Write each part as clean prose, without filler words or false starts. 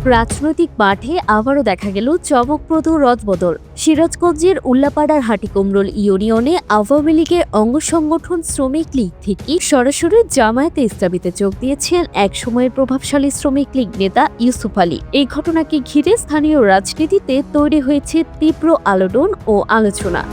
রাজনৈতিক মাঠে আবারও দেখা গেল চমকপ্রদ রদবদল। সিরাজগঞ্জের উল্লাপাড়ার হাটিকুমরুল ইউনিয়নে আওয়ামী লীগের অঙ্গ সংগঠন শ্রমিক লীগ থেকে সরাসরি জামায়াতে ইসলামীতে যোগ দিয়েছেন একসময়ের প্রভাবশালী শ্রমিক লীগ নেতা ইউসুফ আলী। এই ঘটনাকে ঘিরে স্থানীয় রাজনীতিতে তৈরি হয়েছে তীব্র আলোড়ন ও আলোচনা।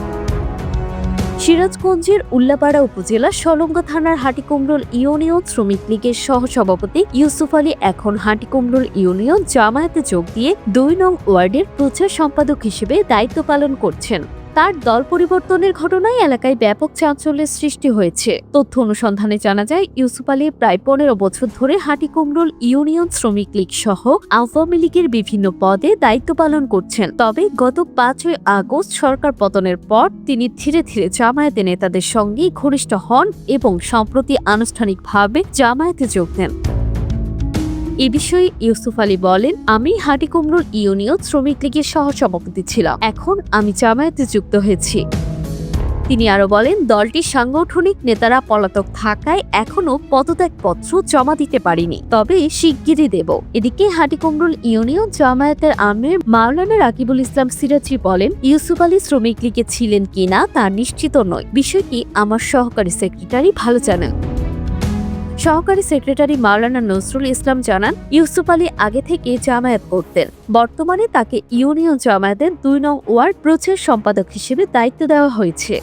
সিরাজগঞ্জের উল্লাপাড়া উপজেলার সলঙ্গা থানার হাটিকুমরুল ইউনিয়ন শ্রমিক লীগের সহসভাপতি ইউসুফ আলী এখন হাটিকুমরুল ইউনিয়ন জামায়াতে যোগ দিয়ে ২ নং ওয়ার্ডের প্রচার সম্পাদক হিসেবে দায়িত্ব পালন করছেন। তার দল পরিবর্তনের ঘটনায় এলাকায় ব্যাপক চাঞ্চল্যের সৃষ্টি হয়েছে। তথ্য অনুসন্ধানে জানা যায়, ইউসুফ আলী প্রায় ১৫ বছর ধরে হাটিকুমরুল ইউনিয়ন শ্রমিক লীগ সহ আওয়ামী লীগের বিভিন্ন পদে দায়িত্ব পালন করছেন। তবে গত ৫ই আগস্ট সরকার পতনের পর তিনি ধীরে ধীরে জামায়াতে নেতাদের সঙ্গে ঘনিষ্ঠ হন এবং সম্প্রতি আনুষ্ঠানিকভাবে জামায়াতে যোগ দেন। এ বিষয়ে ইউসুফ আলী বলেন, আমি হাটিকুমরুল ইউনিয়ন শ্রমিক লীগের সহসভাপতি ছিলাম, এখন আমি জামায়াতে যুক্ত হয়েছি। তিনি আরো বলেন, দলটির সাংগঠনিক নেতারা পলাতক থাকায় এখনো পদত্যাগপত্র জমা দিতে পারিনি, তবে শিগগিরই দেব। এদিকে হাটিকুমরুল ইউনিয়ন জামায়াতের আমির মাওলানা রাকিবুল ইসলাম সিরাজি বলেন, ইউসুফ আলী শ্রমিক লীগে ছিলেন কিনা তা নিশ্চিত নয়, বিষয়টি আমার সহকারী সেক্রেটারি ভালো জানেন। সহকারী সেক্রেটারি মাওলানা নজরুল ইসলাম জানান, ইউসুফ আলী আগে থেকে জামায়াত করতেন, বর্তমানে তাকে ইউনিয়ন জামায়াতের ২ নং ওয়ার্ড প্রচার সম্পাদক হিসেবে দায়িত্ব দেওয়া হয়েছে।